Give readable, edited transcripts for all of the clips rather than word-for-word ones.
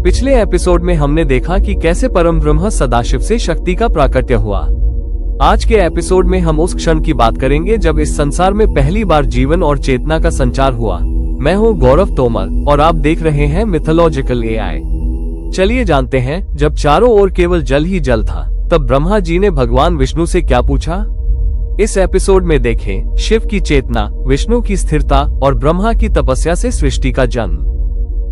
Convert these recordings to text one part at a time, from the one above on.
पिछले एपिसोड में हमने देखा कि कैसे परम ब्रह्म सदाशिव से शक्ति का प्राकट्य हुआ। आज के एपिसोड में हम उस क्षण की बात करेंगे जब इस संसार में पहली बार जीवन और चेतना का संचार हुआ। मैं हूँ गौरव तोमर और आप देख रहे हैं मिथोलॉजिकल एआई। चलिए जानते हैं, जब चारों ओर केवल जल ही जल था, तब ब्रह्मा जी ने भगवान विष्णु से क्या पूछा। इस एपिसोड में देखें शिव की चेतना, विष्णु की स्थिरता और ब्रह्मा की तपस्या से सृष्टि का जन्म।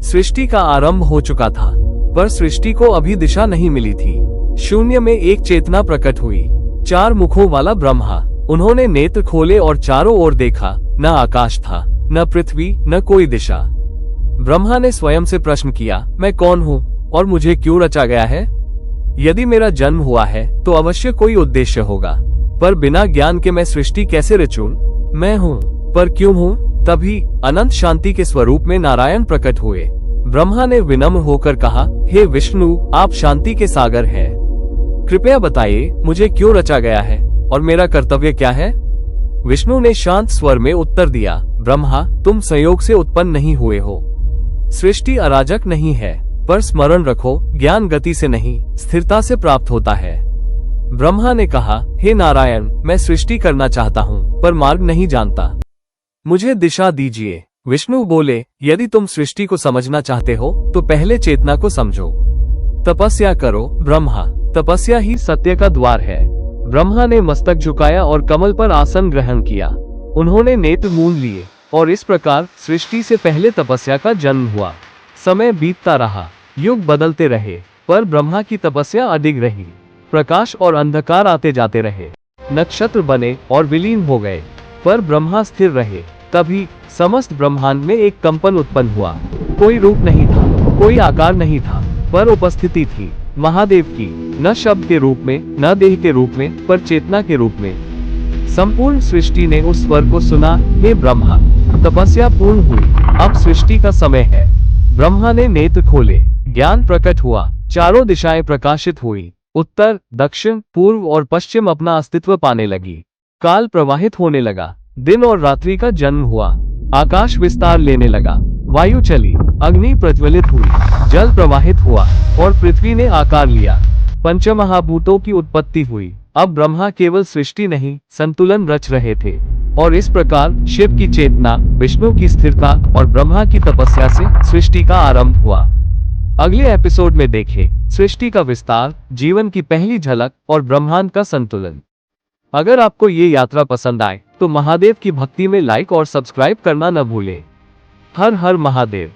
सृष्टि का आरंभ हो चुका था, पर सृष्टि को अभी दिशा नहीं मिली थी। शून्य में एक चेतना प्रकट हुई, चार मुखों वाला ब्रह्मा। उन्होंने नेत्र खोले और चारों ओर देखा। न आकाश था, न पृथ्वी, न कोई दिशा। ब्रह्मा ने स्वयं से प्रश्न किया, मैं कौन हूँ और मुझे क्यों रचा गया है? यदि मेरा जन्म हुआ है तो अवश्य कोई उद्देश्य होगा, पर बिना ज्ञान के मैं सृष्टि कैसे रचूं? मैं हूँ, पर क्यों हूँ? तभी अनंत शांति के स्वरूप में नारायण प्रकट हुए। ब्रह्मा ने विनम्र होकर कहा, हे विष्णु, आप शांति के सागर हैं। कृपया बताइए मुझे क्यों रचा गया है और मेरा कर्तव्य क्या है? विष्णु ने शांत स्वर में उत्तर दिया, ब्रह्मा, तुम संयोग से उत्पन्न नहीं हुए हो। सृष्टि अराजक नहीं है, पर स्मरण रखो, ज्ञान गति से नहीं, स्थिरता से प्राप्त होता है। ब्रह्मा ने कहा, हे नारायण, मैं सृष्टि करना चाहता हूँ, पर मार्ग नहीं जानता। मुझे दिशा दीजिए। विष्णु बोले, यदि तुम सृष्टि को समझना चाहते हो तो पहले चेतना को समझो। तपस्या करो। ब्रह्मा, तपस्या ही सत्य का द्वार है। ब्रह्मा ने मस्तक झुकाया और कमल पर आसन ग्रहण किया। उन्होंने नेत्र मूंद लिए और इस प्रकार सृष्टि से पहले तपस्या का जन्म हुआ। समय बीतता रहा, युग बदलते रहे, पर ब्रह्मा की तपस्या अडिग रही। प्रकाश और अंधकार आते जाते रहे, नक्षत्र बने और विलीन हो गए, पर ब्रह्मा स्थिर रहे। तभी समस्त ब्रह्मांड में एक कंपन उत्पन्न हुआ। कोई रूप नहीं था, कोई आकार नहीं था, पर उपस्थिति थी महादेव की, न शब्द के रूप में, न देह के रूप में, पर चेतना के रूप में। संपूर्ण सृष्टि ने उस स्वर को सुना, हे ब्रह्मा, तपस्या पूर्ण हुई, अब सृष्टि का समय है। ब्रह्मा ने नेत्र खोले, ज्ञान प्रकट हुआ, चारों दिशाएं प्रकाशित हुई। उत्तर, दक्षिण, पूर्व और पश्चिम अपना अस्तित्व पाने लगी। काल प्रवाहित होने लगा, दिन और रात्रि का जन्म हुआ। आकाश विस्तार लेने लगा, वायु चली, अग्नि प्रज्वलित हुई, जल प्रवाहित हुआ और पृथ्वी ने आकार लिया। पंचमहाभूतों की उत्पत्ति हुई। अब ब्रह्मा केवल सृष्टि नहीं, संतुलन रच रहे थे। और इस प्रकार शिव की चेतना, विष्णु की स्थिरता और ब्रह्मा की तपस्या से सृष्टि का आरंभ हुआ। अगले एपिसोड में देखें सृष्टि का विस्तार, जीवन की पहली झलक और ब्रह्मांड का संतुलन। अगर आपको ये यात्रा पसंद आए तो महादेव की भक्ति में लाइक और सब्सक्राइब करना न भूलें। हर हर महादेव।